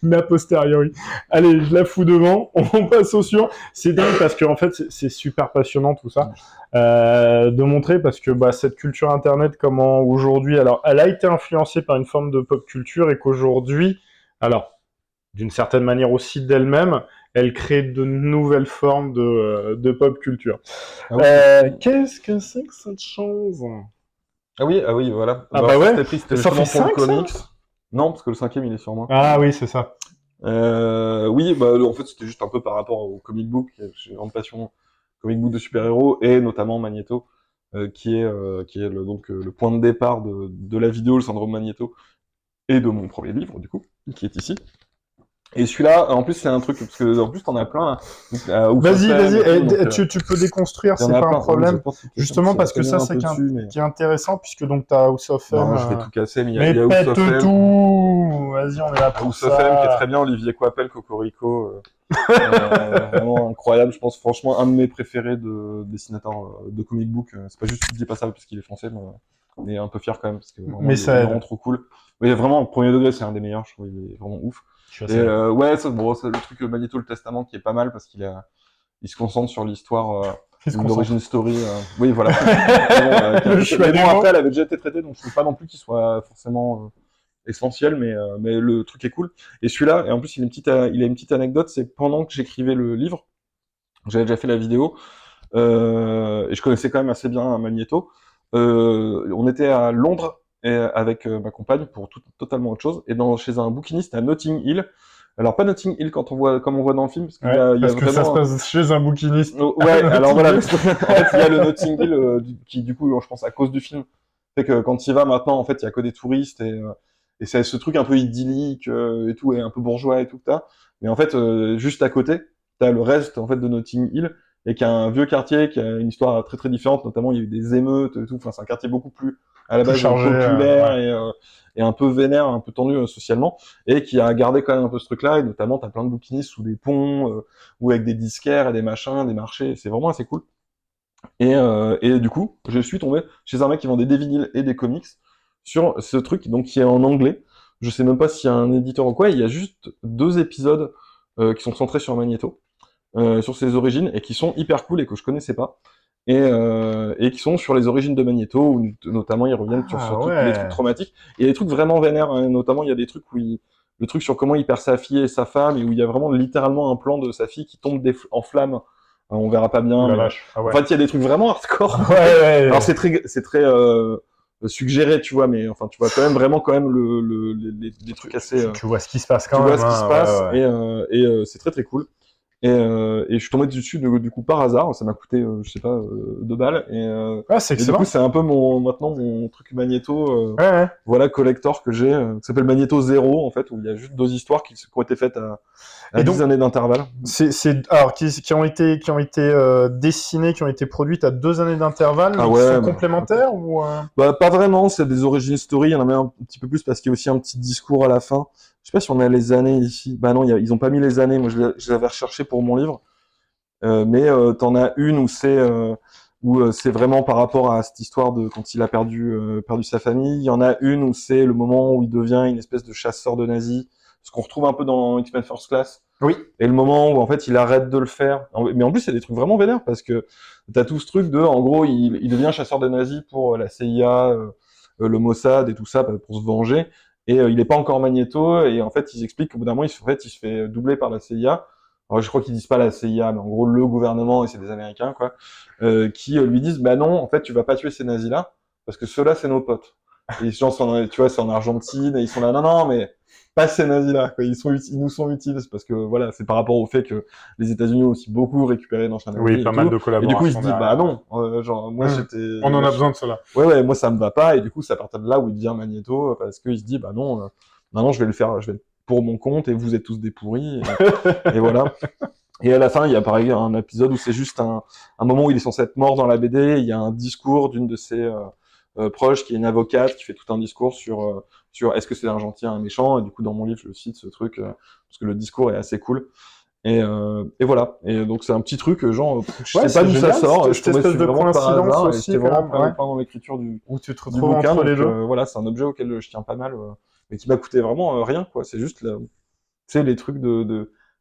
Mais a posteriori. Allez, je la fous devant. On passe au suivant. C'est dingue parce que en fait, c'est super passionnant tout ça. De montrer parce que cette culture internet, comment aujourd'hui, alors elle a été influencée par une forme de pop culture et qu'aujourd'hui, alors d'une certaine manière aussi d'elle-même, elle crée de nouvelles formes de pop culture. Qu'est-ce que c'est que cette chose? Ah oui, voilà. C'était ça fait 5 comics. Non, parce que le 5e, il est sur moi. Ah oui, c'est ça. Oui, en fait, c'était juste un peu par rapport au comic book. J'ai une grande passion comic book de super-héros, et notamment Magneto, qui est le point de départ de la vidéo, le syndrome Magneto, et de mon premier livre, du coup, qui est ici. Et celui-là, en plus, c'est un truc, parce que en plus, t'en as plein. Vas-y, tu peux déconstruire, c'est pas un problème. Justement, parce que ça, c'est qui est intéressant, puisque donc t'as House of M. Non, je vais tout casser, mais il y a House of M. tout! Vas-y, on est là pour House of M, qui est très bien, Olivier Coipel, Cocorico. Vraiment incroyable, je pense, franchement, un de mes préférés de dessinateurs de comic book. C'est pas juste qu'il dit pas ça parce qu'il est français, mais un peu fier quand même, parce que il est vraiment trop cool. Mais vraiment, au premier degré, c'est un des meilleurs, je trouve, il est vraiment ouf. Et c'est le truc Magneto, le Testament, qui est pas mal parce qu'il se concentre sur l'histoire, l'origine story. Oui, voilà. Après, elle avait déjà été traitée, donc je trouve pas non plus qu'il soit forcément essentiel, mais le truc est cool. Et celui-là, et en plus, il a une petite anecdote, c'est pendant que j'écrivais le livre, j'avais déjà fait la vidéo, et je connaissais quand même assez bien Magneto. On était à Londres avec ma compagne pour totalement autre chose, et chez un bouquiniste à Notting Hill. Alors pas Notting Hill comme on voit dans le film, parce qu'il y a parce vraiment... que ça se passe chez un bouquiniste. Ouais, alors voilà. En fait, il y a le Notting Hill qui du coup, je pense à cause du film, fait que quand il va maintenant, en fait, il y a que des touristes et c'est ce truc un peu idyllique et tout, et un peu bourgeois et tout que t'as. Mais en fait, juste à côté, t'as le reste en fait de Notting Hill, et qui a un vieux quartier qui a une histoire très très différente. Notamment, il y a eu des émeutes et tout. Enfin, c'est un quartier beaucoup plus à la base chargé, populaire et un peu vénère, un peu tendu socialement, et qui a gardé quand même un peu ce truc-là. Et notamment, t'as plein de bouquinistes sous des ponts ou avec des disquaires et des machins, des marchés. C'est vraiment assez cool. Et du coup, je suis tombé chez un mec qui vendait des vinyles et des comics sur ce truc, donc qui est en anglais. Je sais même pas s'il y a un éditeur ou quoi. Il y a juste 2 épisodes qui sont centrés sur Magneto, sur ses origines, et qui sont hyper cool et que je connaissais pas. Et qui sont sur les origines de Magneto, où notamment ils reviennent sur tous les trucs traumatiques. Il y a des trucs vraiment vénères, hein, notamment il y a des trucs le truc sur comment il perd sa fille et sa femme, et où il y a vraiment littéralement un plan de sa fille qui tombe en flammes. On verra pas bien. Mais... En fait, il y a des trucs vraiment hardcore. Alors c'est très suggéré, tu vois, mais enfin tu vois quand même les trucs assez. Tu vois ce qui se passe quand même. Tu vois ce qui se passe, et c'est très très cool. Et je suis tombé dessus du coup par hasard. Ça m'a coûté, je sais pas, 2 balles. Ah, c'est Et du excellent. coup, c'est un peu maintenant mon truc magnéto, Ouais. voilà, collector que j'ai, qui s'appelle Magnéto Zéro, en fait, où il y a juste 2 histoires qui ont été faites à Et donc, 10 années d'intervalle. alors qui ont été dessinées, qui ont été produites à 2 années d'intervalle, Ah mais qui sont ouais, complémentaires ou bah, pas vraiment, c'est des origin story, il y en a même un petit peu plus parce qu'il y a aussi un petit discours à la fin. Je sais pas si on a les années ici. Bah non, ils ont pas mis les années, moi je les avais recherchées pour mon livre. Mais t'en as une où c'est vraiment par rapport à cette histoire de quand il a perdu sa famille. Il y en a une où c'est le moment où il devient une espèce de chasseur de nazis, ce qu'on retrouve un peu dans X-Men First Class. Oui. Et le moment où en fait il arrête de le faire. Mais en plus c'est des trucs vraiment vénères parce que t'as tout ce truc de, en gros, il devient chasseur de nazis pour la CIA, le Mossad et tout ça, pour se venger. Et il est pas encore Magnéto, et en fait ils expliquent qu'au bout d'un moment il se fait doubler par la CIA. Alors, je crois qu'ils disent pas la CIA, mais en gros le gouvernement, et c'est des Américains quoi, qui lui disent bah non, en fait tu vas pas tuer ces nazis là parce que ceux-là c'est nos potes. Et les gens sont, tu vois, c'est en Argentine et ils sont là, non non, mais pas ces nazis là quoi, ils nous sont utiles, c'est parce que voilà, c'est par rapport au fait que les États-Unis ont aussi beaucoup récupéré d'anciens nazis Oui, et pas tout. mal de Et du coup ils se collaborations disent bah derrière. non, genre moi On en a besoin de cela. ouais moi ça me va pas, et du coup c'est à partir de là où il devient Magnéto, parce qu'il se dit bah non, maintenant je vais le faire, je vais pour mon compte et vous êtes tous des pourris, et voilà. Et à la fin, il y a pareil un épisode où c'est juste un moment où il est censé être mort dans la BD. Il y a un discours d'une de ses proches, qui est une avocate, qui fait tout un discours sur est-ce que c'est un gentil, un méchant. Et du coup, dans mon livre, je cite ce truc parce que le discours est assez cool. Et voilà. Et donc c'est un petit truc, genre, je Ouais, sais pas c'est d'où ça génial, sort. Je cette tombais espèce dessus de vraiment par coïncidence hasard, et aussi, j'étais quand vraiment même, plein, ouais. plein dans l'écriture Où tu te du retrouves bouquin. entre Donc les deux. voilà, c'est un objet auquel je tiens pas mal, mais qui m'a coûté vraiment rien, quoi. C'est juste tu sais, les trucs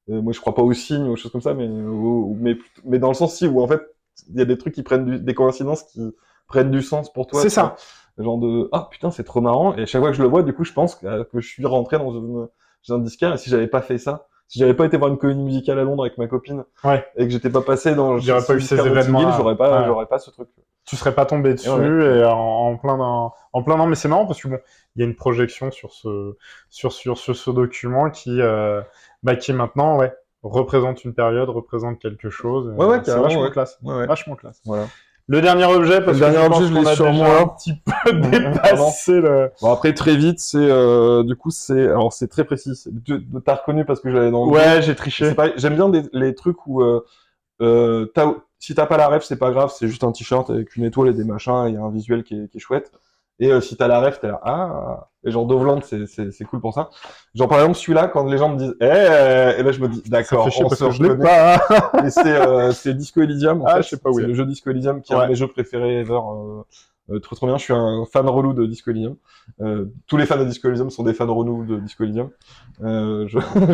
moi je crois pas aux signes ou aux choses comme ça, mais dans le sens si, où en fait il y a des trucs qui prennent des coïncidences qui prennent du sens pour toi, C'est tu vois. ça. Genre de ah putain, c'est trop marrant, et à chaque fois que je le vois, du coup je pense que je suis rentré dans un disquaire, et si j'avais pas fait ça, si j'avais pas été voir une comédie musicale à Londres avec ma copine, Ouais. et que j'étais pas passé dans Il n'y aurait pas eu ces disquaire Notting Hill, événements-là. Ouais. j'aurais pas ce truc. Tu serais pas tombé dessus Ouais. et en plein dans. Mais c'est marrant parce que bon, il y a une projection sur ce document qui maintenant, ouais, représente une période, représente quelque chose. Ouais, C'est carrément, vachement ouais. classe. Ouais. Vachement classe. Voilà. Le dernier objet, Le parce que dernier je objet, pense je qu'on l'ai a sur déjà moi. un petit peu dépassé le. Bon, après, très vite, du coup, alors c'est très précis. T'as reconnu parce que j'allais dans le Ouais, dos. j'ai triché. J'aime bien les trucs où, si t'as pas la ref, c'est pas grave, c'est juste un t-shirt avec une étoile et des machins, et il y a un visuel qui est chouette. Et si t'as la ref, t'es là, ah, et genre Dovland, c'est cool pour ça. Genre par exemple celui-là, quand les gens me disent, et là je me dis, Ça d'accord, fait chier on parce se que je l'ai reconnaît. pas. Et c'est Disco Elysium, en Ah, fait. je sais pas où C'est il est. le jeu Disco Elysium qui est un Ouais. de mes jeux préférés ever. Trop trop bien. Je suis un fan relou de Disco Elysium. Tous les fans de Disco Elysium sont des fans relous de Disco Elysium.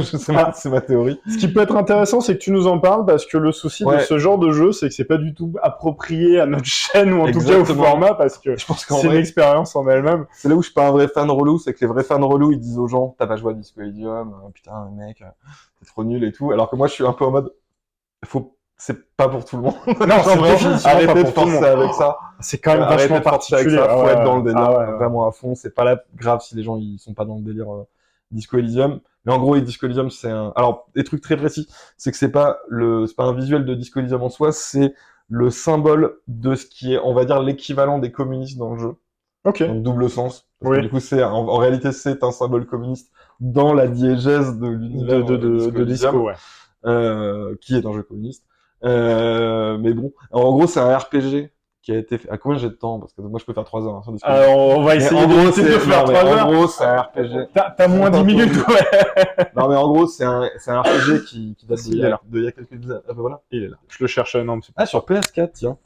C'est ma théorie. Ce qui peut être intéressant, c'est que tu nous en parles, parce que le souci de Ouais. ce genre de jeu, c'est que c'est pas du tout approprié à notre chaîne, ou en tout cas au Exactement. format, parce que Je pense qu'en c'est une vrai, expérience en elle-même. c'est là où je suis pas un vrai fan relou, c'est que les vrais fans relous, ils disent aux gens, t'as pas joué à Disco Elysium, putain, mec, t'es trop nul et tout. Alors que moi, je suis un peu en mode, c'est pas pour tout le monde. Non, c'est Vraiment, définitivement arrêtez pas de pour tout le forcer monde. avec ça. C'est quand même Arrêtez vachement de forcer avec particulier. ça, faut être dans le délire, ouais. vraiment à fond. C'est pas là grave si les gens ils sont pas dans le délire Disco Elysium. Mais en gros, Disco Elysium, alors, des trucs très précis, c'est que c'est pas un visuel de Disco Elysium en soi, c'est le symbole de ce qui est, on va dire, l'équivalent des communistes dans le jeu. Ok. Donc, double sens. Parce Oui. que du coup, en réalité, c'est un symbole communiste dans la diégèse de l'univers de disco, ouais. qui est un jeu communiste. Mais bon, en gros, c'est un RPG qui a été fait. À combien j'ai de temps? Parce que moi, je peux faire 3 heures hein, sur Disco. Alors, on va essayer de faire 3 heures. En gros, c'est un RPG. T'as moins 10 minutes, ouais. Non, mais en gros, c'est un RPG qui date Il est là. il y a quelques années. Ah, ben voilà. Il est là. Je le cherchais, non, mais c'est pas. Ah, sur PS4, tiens.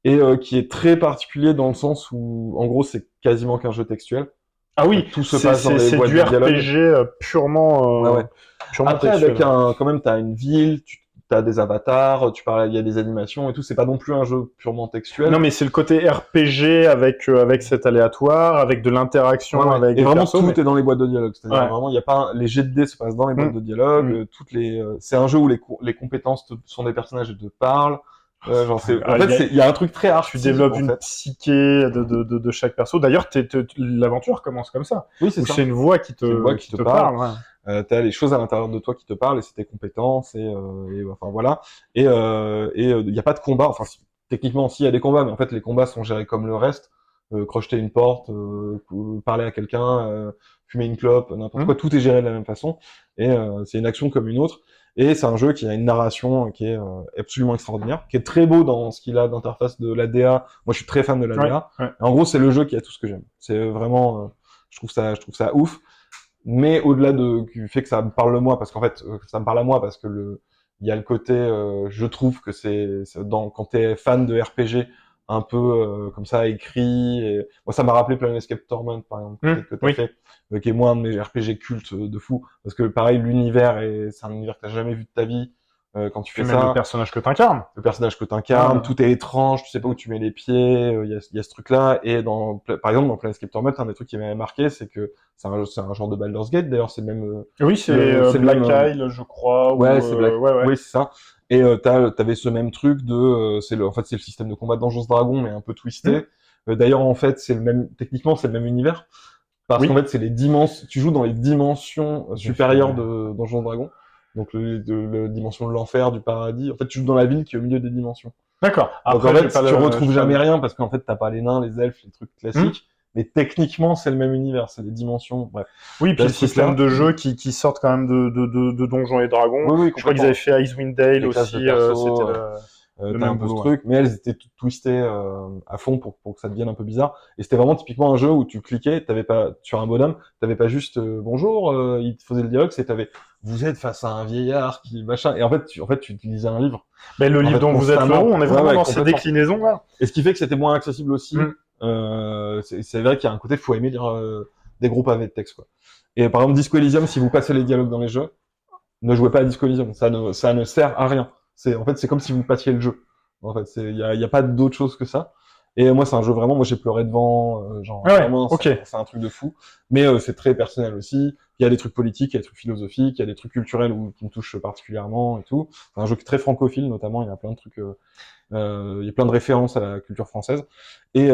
Et qui est très particulier dans le sens où, en gros, c'est quasiment qu'un jeu textuel. Ah oui, tout se passe dans les c'est boîtes du de dialogue. RPG purement. Ouais. Purement Après, textuel. quand même, t'as une ville, t'as des avatars, il y a des animations et tout. C'est pas non plus un jeu purement textuel. Non, mais c'est le côté RPG avec cet aléatoire, avec de l'interaction, Ouais. avec Et des vraiment, persos, tout est dans les boîtes de dialogue. C'est-à-dire Ouais. vraiment, il y a pas les jets de dés se passent dans les boîtes de dialogue. C'est un jeu où les compétences sont des personnages et te parlent. Genre, en fait, il y a un truc très arty. Tu développes en une fait. psyché de chaque perso. D'ailleurs, l'aventure commence comme ça. Oui, c'est Où ça. c'est une voix qui te parle. Ouais. T'as les choses à l'intérieur de toi qui te parlent et c'est tes compétences et enfin voilà. Et il y a pas de combat. Enfin, techniquement, si, il y a des combats, mais en fait, les combats sont gérés comme le reste. Crocheter une porte, parler à quelqu'un, fumer une clope, n'importe quoi. Tout est géré de la même façon. Et c'est une action comme une autre. Et c'est un jeu qui a une narration qui est absolument extraordinaire, qui est très beau dans ce qu'il a d'interface de la DA. Moi, je suis très fan de la DA. Ouais. En gros, c'est le jeu qui a tout ce que j'aime. C'est vraiment, je trouve ça ouf. Mais au-delà du fait que ça me parle moi, parce qu'en fait, ça me parle à moi, parce que il y a le côté, je trouve que quand t'es fan de RPG, un peu comme ça écrit. Et... Moi, ça m'a rappelé Planescape Torment, par exemple, peut-être que t'as fait, qui est moi un de mes RPG cultes de fou, parce que pareil, c'est un univers que t'as jamais vu de ta vie. Quand tu fais même ça, le personnage que t'incarnes. le personnage que t'incarnes, tout est étrange, tu sais pas où tu mets les pieds, il y a ce truc-là. Et par exemple, dans Planescape Torment, un des trucs qui m'avait marqué, c'est que c'est un genre de Baldur's Gate, d'ailleurs, c'est le même... Oui, c'est Black Isle, je crois. Ouais, c'est Black. Ouais. Oui, c'est ça. Et t'avais ce même truc en fait, c'est le système de combat de Donjons Dragons, mais un peu twisté. D'ailleurs, en fait, techniquement, c'est le même univers. Parce qu'en fait, tu joues dans les dimensions supérieures de Donjons Dragons. Donc, la dimension de l'enfer, du paradis. En fait, tu joues dans la ville qui est au milieu des dimensions. D'accord. Après, donc, en fait, tu retrouves jamais rien parce qu'en fait, t'as pas les nains, les elfes, les trucs classiques. Mais techniquement, c'est le même univers, c'est des dimensions. Bref. Oui, puis le système de jeu qui sortent quand même de Donjons et Dragons. Oui, je crois qu'ils avaient fait Icewind Dale aussi. C'était le t'as un peu ce truc, mais elles étaient toutes twistées à fond pour que ça devienne un peu bizarre. Et c'était vraiment typiquement un jeu où tu cliquais, t'avais pas sur un bonhomme, t'avais pas juste bonjour, il te faisait le dialogue, vous êtes face à un vieillard qui machin. Et en fait, tu lisais un livre. Mais le livre dont vous êtes le héros, on est vraiment dans ces déclinaisons là. Et ce qui fait que c'était moins accessible aussi. C'est vrai qu'il y a un côté, faut aimer lire des gros pavés de texte, quoi. Et par exemple, Disco Elysium, si vous passez les dialogues dans les jeux, ne jouez pas à Disco Elysium, ça ne sert à rien. En fait, c'est comme si vous passiez le jeu. En fait, il y a pas d'autre chose que ça. Et moi, c'est un jeu vraiment, moi j'ai pleuré devant, vraiment, c'est un truc de fou. Mais c'est très personnel aussi. Il y a des trucs politiques, il y a des trucs philosophiques, il y a des trucs culturels qui me touchent particulièrement et tout. C'est un jeu très francophile, notamment, il y a plein de trucs, il y a plein de références à la culture française. Et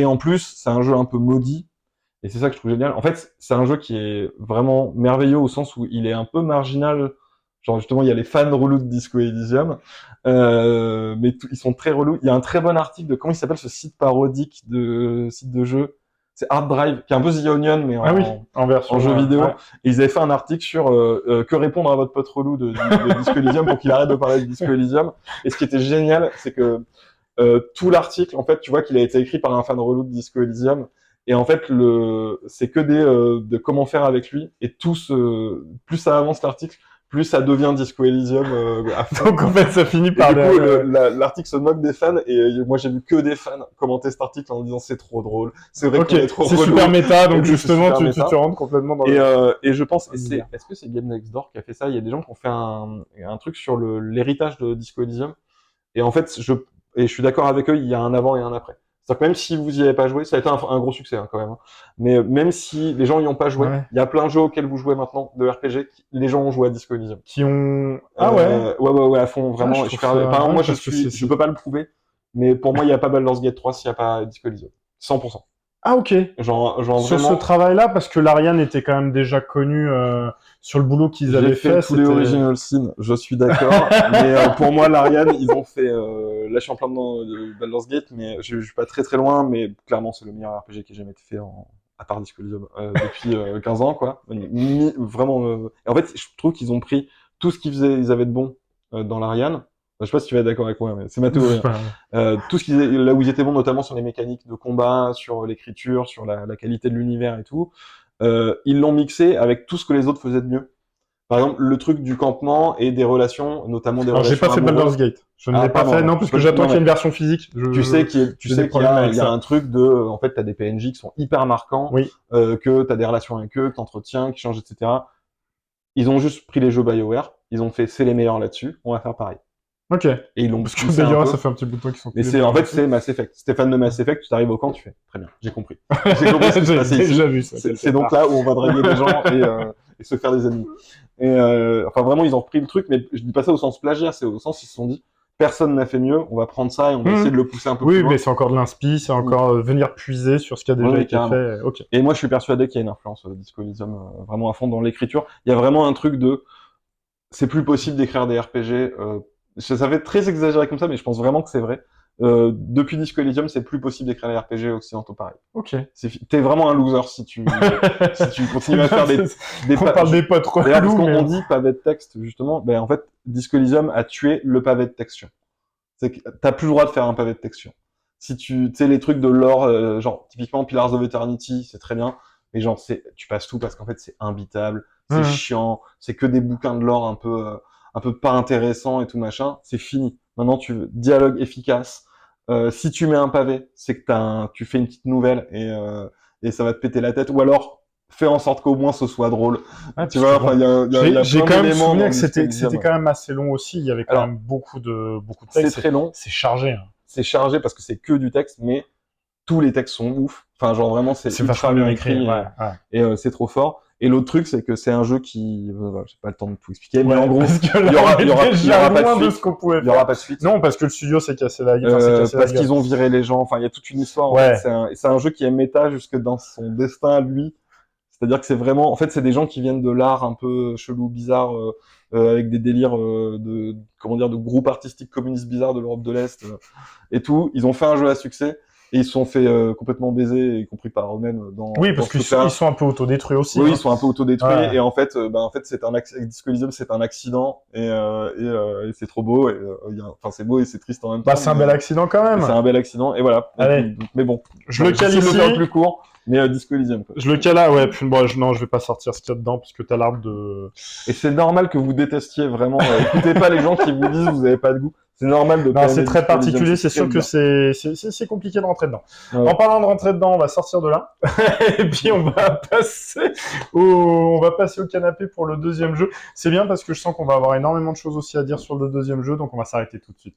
en plus, c'est un jeu un peu maudit. Et c'est ça que je trouve génial. En fait, c'est un jeu qui est vraiment merveilleux au sens où il est un peu marginal. Genre justement, il y a les fans relous de Disco Elysium, mais ils sont très relous. Il y a un très bon article de comment il s'appelle ce site parodique site de jeu. C'est Hard Drive, qui est un peu The Onion, mais en version jeu vidéo. Ouais. Et ils avaient fait un article sur que répondre à votre pote relou de Disco Elysium pour qu'il arrête de parler de Disco Elysium. Et ce qui était génial, c'est que tout l'article, en fait, tu vois qu'il a été écrit par un fan relou de Disco Elysium. Et en fait, c'est que de comment faire avec lui. Et plus ça avance l'article, plus ça devient Disco Elysium à fond. Donc en fait, ça finit par... Et du coup, l'article se moque des fans, et moi j'ai vu que des fans commenter cet article en disant c'est trop drôle, c'est vrai qu'on est trop c'est relou. super méta, donc justement tu te rentres complètement dans et je pense, est-ce que c'est Game Next Door qui a fait ça? Il y a des gens qui ont fait un truc sur l'héritage de Disco Elysium, et en fait, je suis d'accord avec eux, il y a un avant et un après. C'est-à-dire que même si vous y avez pas joué, ça a été un gros succès quand même. Mais même si les gens y ont pas joué, il y a plein de jeux auxquels vous jouez maintenant de RPG, les gens ont joué à Disco Elysium. Qui ont ouais à fond vraiment. Moi je peux pas le prouver, mais pour moi il y a pas Baldur's Gate 3 s'il y a pas Disco Elysium. 100%. Ah ok. Genre sur vraiment... ce travail-là, parce que l'Ariane était quand même déjà connu sur le boulot qu'ils avaient fait. Tous les original sin, je suis d'accord. Mais pour moi, l'Ariane, ils ont fait. Là, je suis en plein dedans de Baldur's Gate, mais je suis pas très très loin. Mais clairement, c'est le meilleur RPG qui ait jamais été fait à part Disco Elysium depuis 15 ans, quoi. Vraiment. En fait, je trouve qu'ils ont pris tout ce ils avaient de bon dans l'Ariane. Je sais pas si tu vas être d'accord avec moi, mais c'est ma théorie. Tout là où ils étaient bons, notamment sur les mécaniques de combat, sur l'écriture, sur la qualité de l'univers et tout, ils l'ont mixé avec tout ce que les autres faisaient de mieux. Par exemple, le truc du campement et des relations, notamment des relations. J'ai pas fait Baldur's Gate. Je ne l'ai pas fait, non, parce que j'attends qu'il y ait une version physique. Tu sais qu'il y a un truc en fait, t'as des PNJ qui sont hyper marquants, que t'as des relations avec eux, que t'entretiens, qui changent, etc. Ils ont juste pris les jeux BioWare, ils ont fait, c'est les meilleurs là-dessus, on va faire pareil. Ok. Et ils l'ont parce que d'ailleurs, ça fait un petit bout de temps qu'ils sont. Mais c'est Mass Effect. Si t'es fan de Mass Effect, tu t'arrives au camp, tu fais très bien, j'ai compris. J'ai compris ce qui se passait ici. Déjà vu ça. C'est donc là où on va draguer des gens et se faire des ennemis. Et enfin vraiment ils ont repris le truc, mais je dis pas ça au sens plagiat, c'est au sens ils se sont dit personne n'a fait mieux, on va prendre ça et on va essayer de le pousser un peu plus Oui, loin. mais c'est encore de l'inspi, c'est encore venir puiser sur ce qui a déjà Oui, été carrément. fait. Ok. Et moi je suis persuadé qu'il y a une influence Disco Elysium vraiment à fond dans l'écriture. Il y a vraiment un truc de c'est plus possible d'écrire des RPG. Ça fait très exagéré comme ça, mais je pense vraiment que c'est vrai. Depuis Disco Elysium, c'est plus possible d'écrire des RPG occidentaux pareil. Ok. T'es vraiment un loser si tu continues à faire On parle des potes D'ailleurs, parce relous, qu'on mais... on dit pavé de texte, justement, ben, en fait, Disco Elysium a tué le pavé de texture. C'est que t'as plus le droit de faire un pavé de texture. Si tu sais, les trucs de lore, genre, typiquement Pillars of Eternity, c'est très bien, mais genre, tu passes tout parce qu'en fait, c'est imbitable, c'est chiant, c'est que des bouquins de lore un peu pas intéressants et tout machin, c'est fini. Maintenant, tu veux dialogue efficace. Si tu mets un pavé, c'est que tu fais une petite nouvelle et ça va te péter la tête, ou alors, fais en sorte qu'au moins ce soit drôle. Ah, Tu vois, enfin, il y a j'ai plein quand même d'éléments souvenir dans que Disco c'était Elysium. quand même assez long aussi. Il y avait quand Alors, même beaucoup de c'est textes. très long, C'est chargé. Hein. c'est chargé parce que c'est que du texte, mais tous les textes sont ouf. Enfin, genre vraiment, c'est C'est ultra vachement bien bien écrit écrit. et c'est trop fort. Et l'autre truc, c'est que c'est un jeu qui, voilà, j'ai pas le temps de tout expliquer, mais en gros, parce que là, il y aura pas loin de de suite. ce qu'on pouvait Il y aura faire. pas de suite. Non, parce que le studio s'est cassé la gueule. Parce qu'ils ont viré les gens. Enfin, il y a toute une histoire. En Ouais. fait, c'est un jeu qui est méta jusque dans son destin à lui. C'est-à-dire que c'est vraiment, en fait, c'est des gens qui viennent de l'art un peu chelou, bizarre, avec des délires de groupes artistiques communistes bizarres de l'Europe de l'Est et tout. Ils ont fait un jeu à succès et ils se sont fait complètement baiser, y compris par eux-mêmes Oui, dans parce ce qu'ils truc-là. sont un peu autodétruits aussi. Oui, hein. ils sont un peu autodétruits Ouais. et en fait, c'est avec Disco Elysium, c'est un accident et c'est trop beau enfin c'est beau et c'est triste en même temps. Bah, c'est un bel accident quand même. C'est un bel accident et voilà. Allez. Mais bon, Je le cale j'essaie de ici. le faire plus court. Mais Disco Elysium, quoi. Je le cale là, ouais. Puis, bon, non, je vais pas sortir ce qu'il y a dedans parce que t'as l'arbre de. Et c'est normal que vous détestiez vraiment. Écoutez pas les gens qui vous disent vous avez pas de goût. C'est normal de. Non, c'est très Disco Elysium, particulier. C'est sûr que c'est compliqué de rentrer dedans. Ouais. En parlant de rentrer dedans, on va sortir de là et puis on va passer au canapé pour le deuxième jeu. C'est bien parce que je sens qu'on va avoir énormément de choses aussi à dire sur le deuxième jeu, donc on va s'arrêter tout de suite.